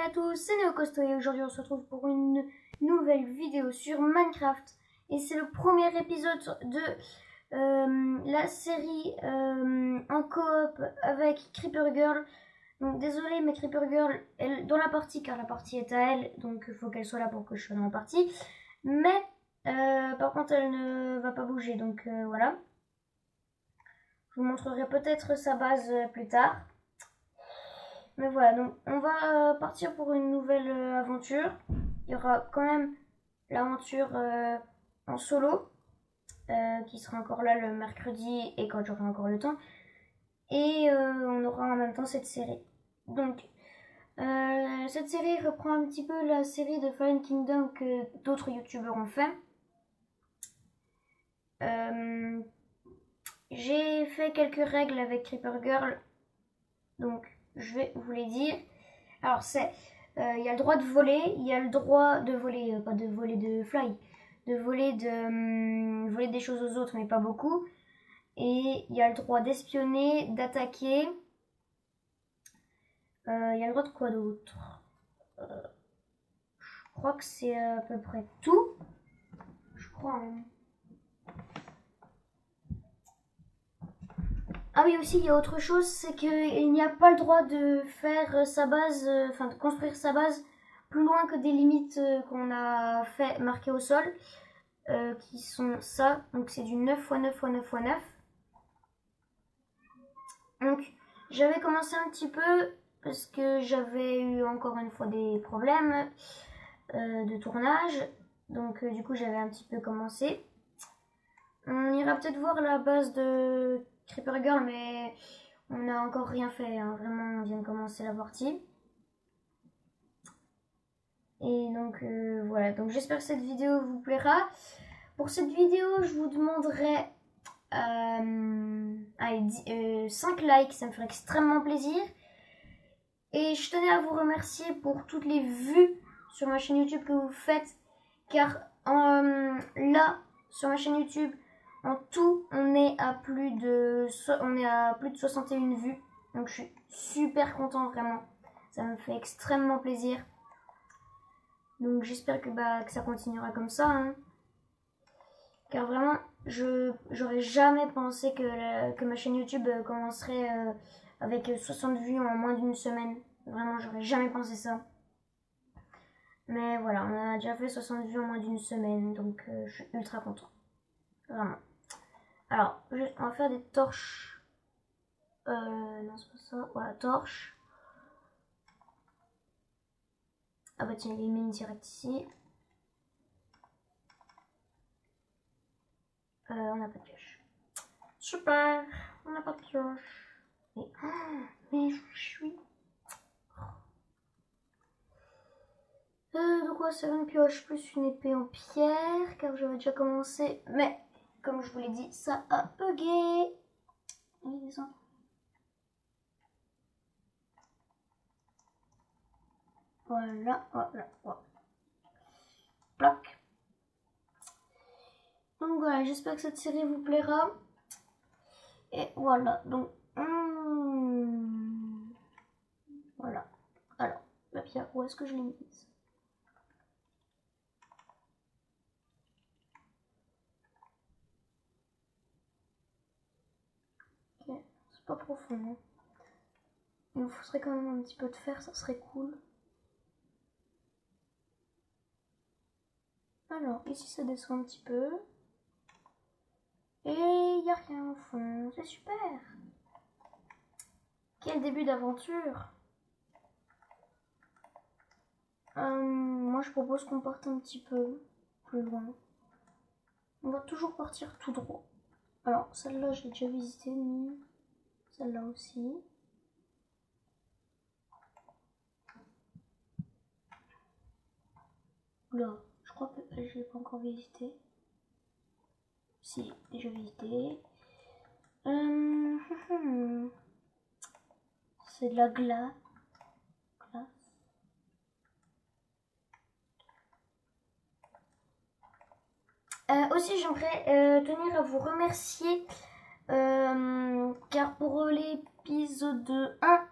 à tous, c'est NeoCosto et aujourd'hui on se retrouve pour une nouvelle vidéo sur Minecraft. Et c'est le premier épisode de la série en coop avec Creeper Girl. Donc désolé mais Creeper Girl elle dans la partie car la partie est à elle, donc il faut qu'elle soit là pour que je sois dans la partie. Mais par contre elle ne va pas bouger, donc voilà. Je vous montrerai peut-être sa base plus tard. Mais voilà, donc on va partir pour une nouvelle aventure. Il y aura quand même l'aventure en solo, qui sera encore là le mercredi et quand j'aurai encore le temps. Et on aura en même temps cette série. Donc, cette série reprend un petit peu la série de Fallen Kingdom que d'autres youtubeurs ont fait. J'ai fait quelques règles avec Creeper Girl, donc je vais vous les dire. Alors c'est, il y a le droit de voler, il y a le droit de voler, pas de voler de fly, de voler voler des choses aux autres, mais pas beaucoup. Et il y a le droit d'espionner, d'attaquer. Il y a le droit de quoi d'autre? Je crois que c'est à peu près tout. Je crois. Hein. Ah oui, aussi il y a autre chose, c'est qu'il n'y a pas le droit de faire sa base, enfin de construire sa base plus loin que des limites qu'on a fait marquer au sol, qui sont ça. Donc c'est du 9 x 9 x 9 x 9. Donc j'avais commencé un petit peu parce que j'avais eu encore une fois des problèmes de tournage. Donc du coup j'avais un petit peu commencé. On ira peut-être voir la base de Creeper Girl, mais on n'a encore rien fait, hein. Vraiment on vient de commencer la partie. Et donc voilà, donc j'espère que cette vidéo vous plaira. Pour cette vidéo je vous demanderai 5 likes, ça me ferait extrêmement plaisir. Et je tenais à vous remercier pour toutes les vues sur ma chaîne YouTube que vous faites, car là sur ma chaîne YouTube en tout on est à plus de 61 vues, donc je suis super content, vraiment ça me fait extrêmement plaisir. Donc j'espère que ça continuera comme ça, hein. Car vraiment j'aurais jamais pensé que ma chaîne YouTube commencerait avec 60 vues en moins d'une semaine. Vraiment j'aurais jamais pensé ça. Mais voilà, on a déjà fait 60 vues en moins d'une semaine, donc je suis ultra content. Vraiment. Alors, on va faire des torches. Non, c'est pas ça. Voilà, torches. Ah bah tiens, il y a une mine direct ici. On n'a pas de pioche. Super, on n'a pas de pioche. Mais je suis... de quoi c'est une pioche plus une épée en pierre, car j'avais déjà commencé, mais comme je vous l'ai dit, ça a bugué. Voilà, voilà, voilà. Plac. Donc voilà, j'espère que cette série vous plaira. Et voilà, donc... voilà. Alors, la pierre, où est-ce que je l'ai mise? Ok, c'est pas profond. Hein. Il nous faudrait quand même un petit peu de fer, ça serait cool. Alors, ici ça descend un petit peu. Et il n'y a rien au fond, c'est super. Quel début d'aventure. Moi je propose qu'on parte un petit peu plus loin. On va toujours partir tout droit. Alors celle-là je l'ai déjà visitée, celle-là aussi. Là, je crois que je l'ai pas encore visité. Si, déjà visité. C'est de la glace. Aussi j'aimerais tenir à vous remercier car pour l'épisode 1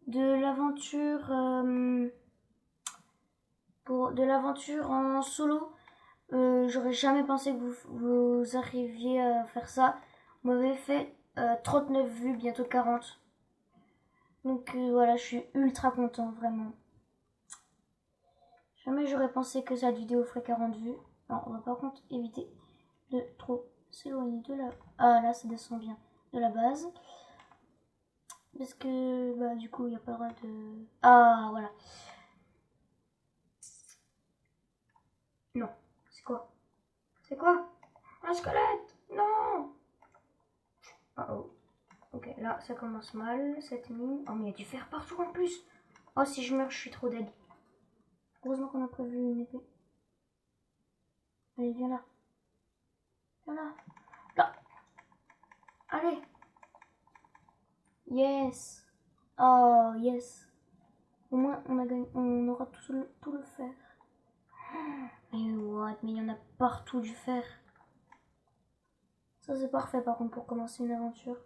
de l'aventure de l'aventure en solo. J'aurais jamais pensé que vous arriviez à faire ça. Vous m'avez fait 39 vues, bientôt 40. Donc voilà, je suis ultra content, vraiment. Jamais j'aurais pensé que cette vidéo ferait 40 vues. Alors, on va par contre éviter de trop s'éloigner de la... Ah, là, ça descend bien. De la base. Parce que, bah, du coup, il n'y a pas le droit de... Ah, voilà. Non. C'est quoi? C'est quoi? Un squelette! Non! Oh oh. Ok, là, ça commence mal, cette mine. Oh, mais il y a du fer partout en plus! Oh, si je meurs, je suis trop dead. Heureusement qu'on a prévu une épée. Allez, viens là. Viens là. Là. Allez. Yes. Oh, yes. Au moins, on a gagné. On aura tout le fer. Mais what? Mais il y en a partout du fer. Ça, c'est parfait, par contre, pour commencer une aventure.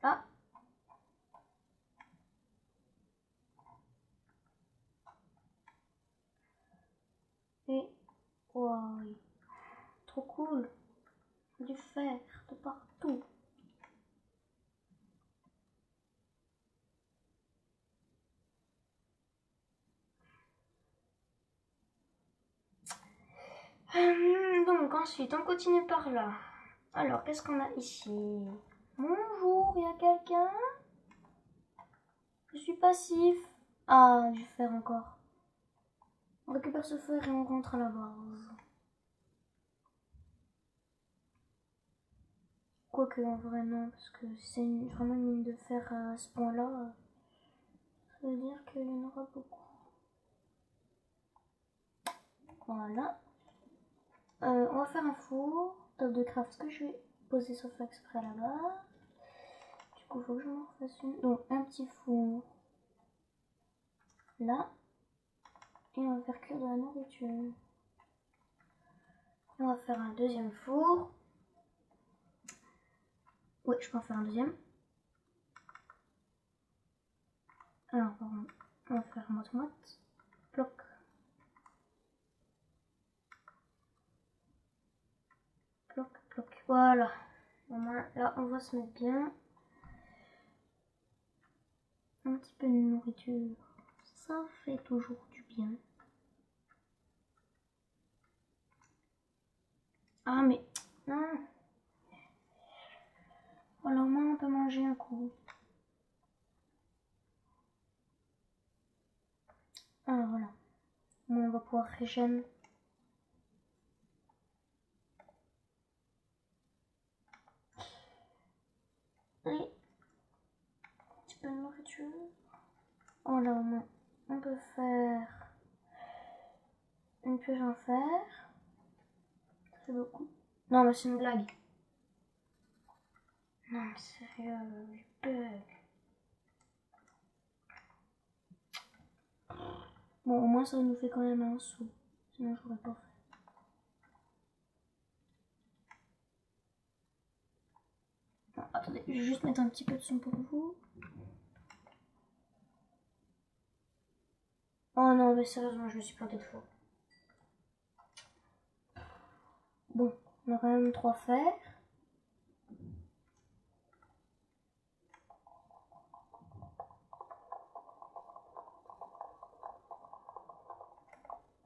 Ah. Et... Wow. Trop cool. Du fer de partout. Donc ensuite, on continue par là. Alors, qu'est-ce qu'on a ici? Bonjour, il y a quelqu'un? Je suis passif. Ah, du fer encore. On récupère ce fer et on rentre à la base. Quoique, en vrai, non, parce que c'est vraiment une mine de fer à ce point-là. Ça veut dire qu'il y en aura beaucoup. Voilà. On va faire un four. Top de craft que je vais poser sauf exprès là-bas. Du coup, il faut que je m'en fasse une. Donc, un petit four. Là. Et on va faire cuire de la nourriture. Et on va faire un deuxième four. Oui, je peux en faire un deuxième. Alors, on va faire moite-moite. Ploc. Ploc, ploc. Voilà. Là, on va se mettre bien. Un petit peu de nourriture. Ça fait toujours du bien. Ah, mais... Non. Voilà, au moins on peut manger un coup. Ah, voilà. Bon, on va pouvoir régénérer. Et un petit peu de nourriture. Voilà, au moins on peut faire une pioche en fer. C'est beaucoup. Non, mais c'est une blague. Non, mais sérieux, je bug. Bon, au moins ça nous fait quand même un sou. Sinon, je n'aurais pas fait. Non, attendez, je vais juste mettre un petit peu de son pour vous. Oh non, mais sérieusement, je me suis planté de fois. Bon, on a quand même 3 fers.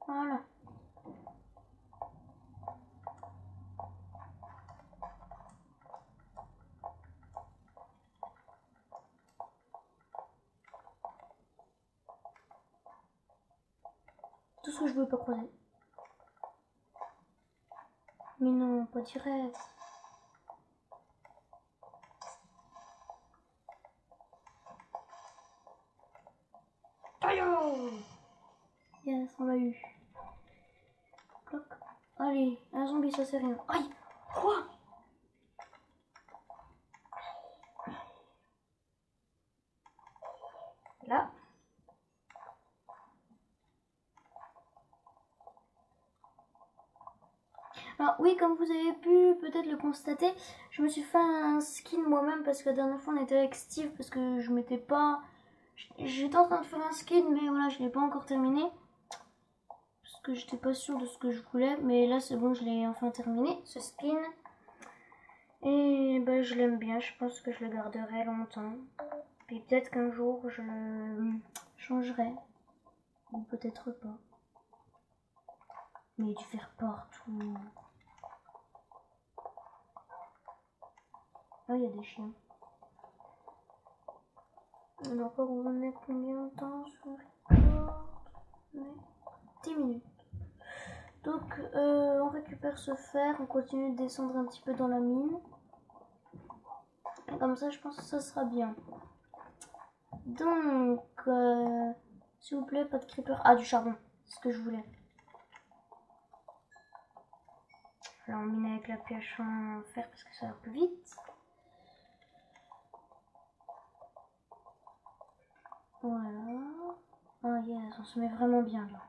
Voilà. Tout ce que je veux pas croiser. Mais non, pas direct. Yes, on l'a eu. Cloc. Allez, un zombie, ça c'est rien. Aïe! Quoi? Là. Alors oui, comme vous avez pu peut-être le constater, je me suis fait un skin moi-même parce que la dernière fois on était avec Steve parce que je m'étais pas J'étais en train de faire un skin, mais voilà, je l'ai pas encore terminé. Parce que j'étais pas sûre de ce que je voulais. Mais là, c'est bon, je l'ai enfin terminé, ce skin. Et bah, je l'aime bien, je pense que je le garderai longtemps. Puis peut-être qu'un jour, je le changerai. Ou peut-être pas. Mais du faire partout. Ah, il y a des chiens. Alors, on en est combien de temps sur le 10 minutes. Donc, on récupère ce fer, on continue de descendre un petit peu dans la mine. Comme ça, je pense que ça sera bien. Donc, s'il vous plaît, pas de creeper. Ah, du charbon, c'est ce que je voulais. Alors, on mine avec la pioche en fer parce que ça va plus vite. Voilà. Ah yes, on se met vraiment bien là.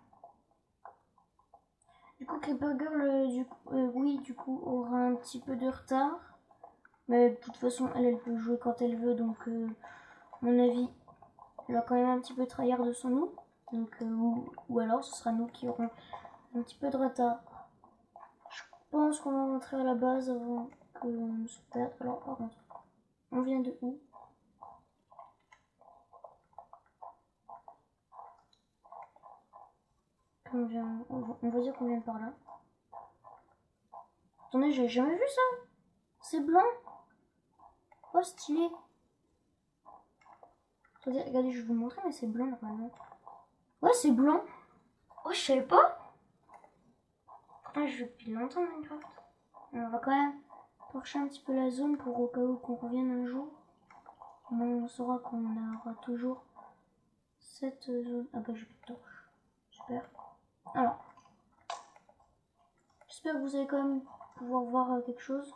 Du coup, Creeper Girl, oui, du coup, aura un petit peu de retard. Mais de toute façon, elle peut jouer quand elle veut, donc à mon avis, elle va quand même un petit peu tryhard de son nous. Donc, ou alors, ce sera nous qui aurons un petit peu de retard. Je pense qu'on va rentrer à la base avant qu'on se perde. Alors, par contre, on vient de où? On va dire qu'on vient par là. Attendez, j'ai jamais vu ça. C'est blanc. Oh, stylé. Attendez, regardez, je vais vous montrer, mais c'est blanc normalement. Ouais, c'est blanc. Oh, je savais pas. Pourtant, je joue depuis longtemps Minecraft. On va quand même torcher un petit peu la zone pour au cas où qu'on revienne un jour. On saura qu'on aura toujours cette zone. Ah bah, j'ai plus de torche. Super. Alors, j'espère que vous allez quand même pouvoir voir quelque chose.